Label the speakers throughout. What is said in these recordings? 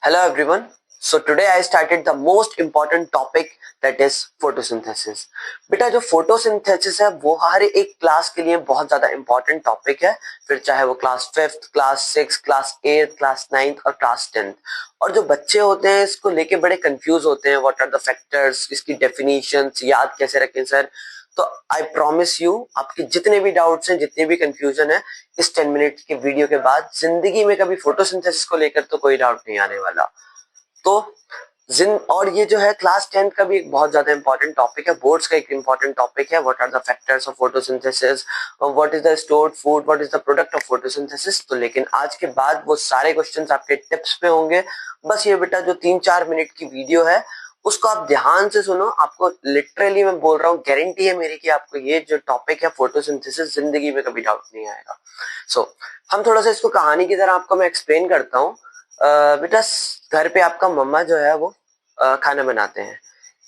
Speaker 1: Hello everyone. So today I started the most important topic that is photosynthesis. बेटा जो photosynthesis है वो हर एक क्लास के लिए बहुत ज्यादा important topic है, फिर चाहे वो class 5th, class 6th, class 8th, class 9th और क्लास 10th। और जो बच्चे होते हैं इसको लेके बड़े कंफ्यूज होते हैं, व्हाट आर द फैक्टर्स, इसकी डेफिनेशंस याद कैसे रखें सर। तो आई प्रॉमिस यू आपके जितने भी डाउट्स हैं, जितने भी कंफ्यूजन है, इस 10 मिनट के वीडियो के बाद जिंदगी में कभी फोटोसिंथेसिस को लेकर तो कोई डाउट नहीं आने वाला। तो और ये जो है क्लास 10th का भी एक बहुत ज्यादा इंपॉर्टेंट टॉपिक है, बोर्ड्स का एक इंपॉर्टेंट टॉपिक है, what are the factors of photosynthesis, what is the stored food, what is the product of photosynthesis. तो लेकिन आज के बाद वो सारे क्वेश्चंस आपके टिप्स पे होंगे। बस ये बेटा जो 3-4 मिनट की वीडियो है उसको आप ध्यान से सुनो, आपको लिटरली मैं बोल रहा हूँ, गारंटी है मेरी कि आपको ये जो टॉपिक है फोटोसिंथेसिस जिंदगी में कभी डाउट नहीं आएगा। हम थोड़ा सा इसको कहानी की तरह आपको मैं एक्सप्लेन करता हूँ। बेटा घर पे आपका मम्मा जो है वो खाना बनाते हैं,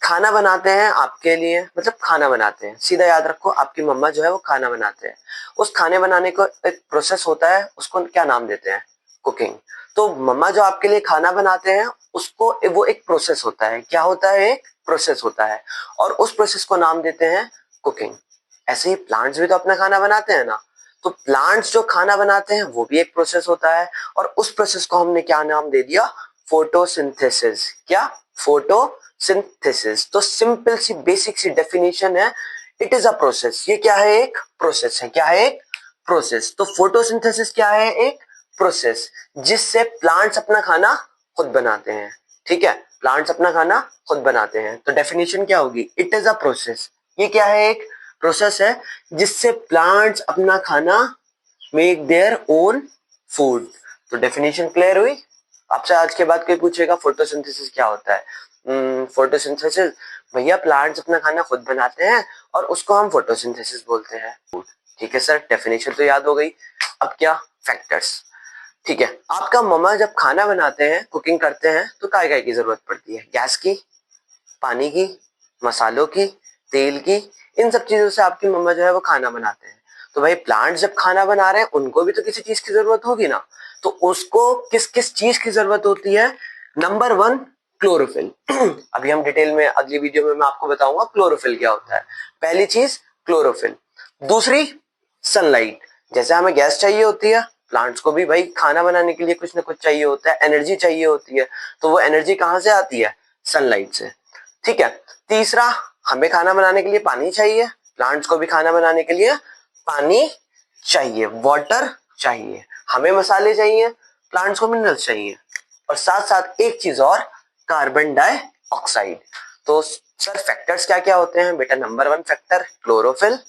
Speaker 1: खाना बनाते हैं आपके लिए, मतलब खाना बनाते हैं, सीधा याद रखो आपकी मम्मा जो है वो खाना बनाते हैं। उस खाने बनाने को एक प्रोसेस होता है, उसको क्या नाम देते हैं? कुकिंग। तो मम्मा जो आपके लिए खाना बनाते हैं उसको वो एक प्रोसेस होता है, क्या होता है? एक प्रोसेस होता है, और उस प्रोसेस को नाम देते हैं कुकिंग। ऐसे ही प्लांट्स भी तो अपना खाना बनाते हैं ना, तो प्लांट्स जो खाना बनाते हैं वो भी एक प्रोसेस होता है, और उस प्रोसेस को हमने क्या नाम दे दिया? फोटोसिंथेसिस। क्या? फोटोसिंथेसिस। तो सिंपल सी बेसिक सी डेफिनेशन है, इट इज अ प्रोसेस। ये क्या है? एक प्रोसेस है। क्या है? एक प्रोसेस। तो फोटोसिंथेसिस क्या है? एक प्रोसेस जिससे प्लांट्स अपना खाना खुद बनाते हैं। ठीक है, प्लांट्स अपना खाना खुद बनाते हैं। तो डेफिनेशन क्या होगी? It is a process. ये क्या है? एक प्रोसेस है जिससे प्लांट्स अपना खाना मेक देयर ओन फूड। तो डेफिनेशन क्लियर हुई? आपसे आज के बाद कोई पूछेगा फोटोसिंथेसिस क्या होता है, फोटोसिंथेसिस भैया प्लांट्स अपना खाना खुद बनाते हैं और उसको हम फोटोसिंथेसिस बोलते हैं। ठीक है सर, डेफिनेशन तो याद हो गई। अब क्या? फैक्टर्स। ठीक है, आपका मम्मा जब खाना बनाते हैं, कुकिंग करते हैं, तो काय काय की जरूरत पड़ती है? गैस की, पानी की, मसालों की, तेल की। इन सब चीजों से आपकी मम्मा जो है वो खाना बनाते हैं। तो भाई प्लांट जब खाना बना रहे हैं उनको भी तो किसी चीज की जरूरत होगी ना, तो उसको किस किस चीज की जरूरत होती है? Number 1, chlorophyll. अभी हम डिटेल में अगली वीडियो में मैं आपको बताऊंगा क्लोरोफिल क्या होता है। पहली चीज क्लोरोफिल। दूसरी, सनलाइट। जैसे हमें गैस चाहिए होती है, प्लांट्स को भी भाई खाना बनाने के लिए कुछ ना कुछ चाहिए होता है, एनर्जी चाहिए होती है। तो वो एनर्जी कहां से आती है? सनलाइट से। ठीक है। तीसरा, हमें खाना बनाने के लिए पानी चाहिए, प्लांट्स को भी खाना बनाने के लिए पानी चाहिए, वाटर चाहिए। हमें मसाले चाहिए, प्लांट्स को मिनरल्स चाहिए, और साथ साथ एक चीज और, कार्बन डाइऑक्साइड। तो सर फैक्टर्स क्या क्या होते हैं? बेटा number 1 factor chlorophyll,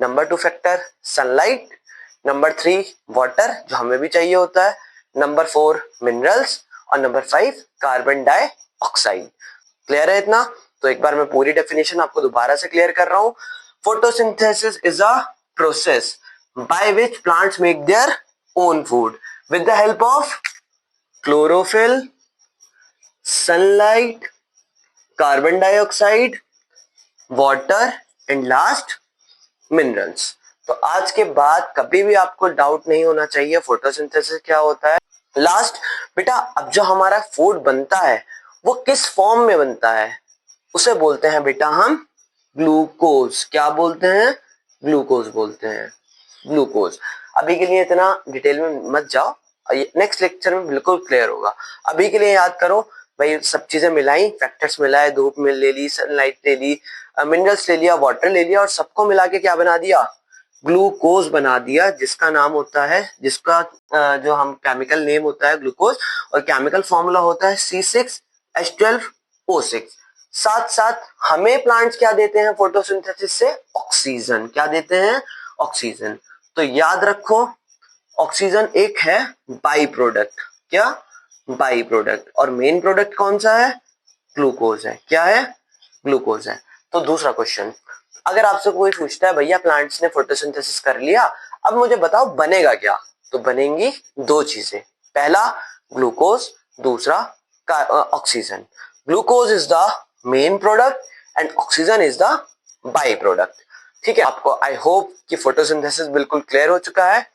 Speaker 1: number 2 factor sunlight, number 3 water जो हमें भी चाहिए होता है, नंबर 4 मिनरल्स, और नंबर 5 कार्बन डाइऑक्साइड। क्लियर है इतना? तो एक बार मैं पूरी डेफिनेशन आपको दोबारा से क्लियर कर रहा हूं। Photosynthesis is a process by which plants make their own food with the help of chlorophyll, sunlight, carbon dioxide, water, and last minerals. तो आज के बाद कभी भी आपको डाउट नहीं होना चाहिए फोटोसिंथेसिस क्या होता है। लास्ट, बेटा अब जो हमारा फूड बनता है वो किस फॉर्म में बनता है? उसे बोलते हैं बेटा हम ग्लूकोज। क्या बोलते हैं? ग्लूकोज बोलते हैं। ग्लूकोज। अभी के लिए इतना डिटेल में मत जाओ, नेक्स्ट लेक्चर में बिल्कुल क्लियर होगा। अभी के लिए याद करो भाई, सब चीजें मिलाई, फैक्टर्स मिलाए, धूप में ले ली, सनलाइट ले ली, मिनरल्स ले लिया, वाटर ले लिया, और सबको मिला के क्या बना दिया? ग्लूकोज बना दिया, जिसका नाम होता है, जिसका जो हम केमिकल नेम होता है ग्लूकोज, और केमिकल फॉर्मूला होता है C6H12O6। साथ साथ हमें प्लांट्स क्या देते हैं फोटोसिंथेसिस से? ऑक्सीजन। क्या देते हैं? ऑक्सीजन। तो याद रखो, ऑक्सीजन एक है बाई प्रोडक्ट। क्या? By product. और मेन प्रोडक्ट कौन सा है? ग्लूकोज है। क्या है? ग्लूकोज है। तो दूसरा क्वेश्चन, अगर आपसे कोई पूछता है भैया प्लांट्स ने फोटोसिंथेसिस कर लिया, अब मुझे बताओ बनेगा क्या? तो बनेंगी दो चीजें, पहला ग्लूकोज, दूसरा oxygen. Glucose is the main product and oxygen is the by product. ठीक है, आपको आई होप कि फोटोसिंथेसिस बिल्कुल क्लियर हो चुका है,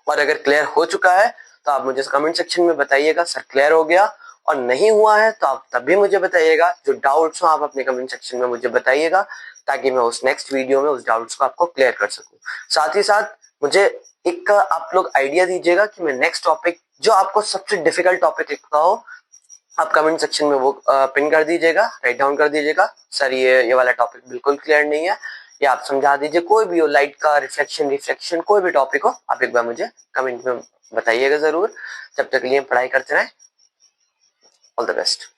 Speaker 1: और अगर क्लियर हो चुका है तो आप मुझे कमेंट सेक्शन में बताइएगा सर क्लियर हो गया, और नहीं हुआ है तो आप तब भी मुझे बताइएगा। जो डाउट्स हो आप अपने कमेंट सेक्शन में मुझे बताइएगा, ताकि मैं उस नेक्स्ट वीडियो में उस डाउट्स को आपको क्लियर कर सकूं। साथ ही साथ मुझे एक आप लोग आइडिया दीजिएगा कि मैं नेक्स्ट टॉपिक जो आपको सबसे डिफिकल्ट टॉपिक लगता हो, आप कमेंट सेक्शन में वो पिन कर दीजिएगा, राइट डाउन कर दीजिएगा सर ये वाला टॉपिक बिल्कुल क्लियर नहीं है, या आप समझा दीजिए। कोई भी हो, लाइट का, रिफ्लेक्शन कोई भी टॉपिक हो, आप एक बार मुझे कमेंट में बताइएगा जरूर। जब तक के लिए पढ़ाई करते रहें। All the best.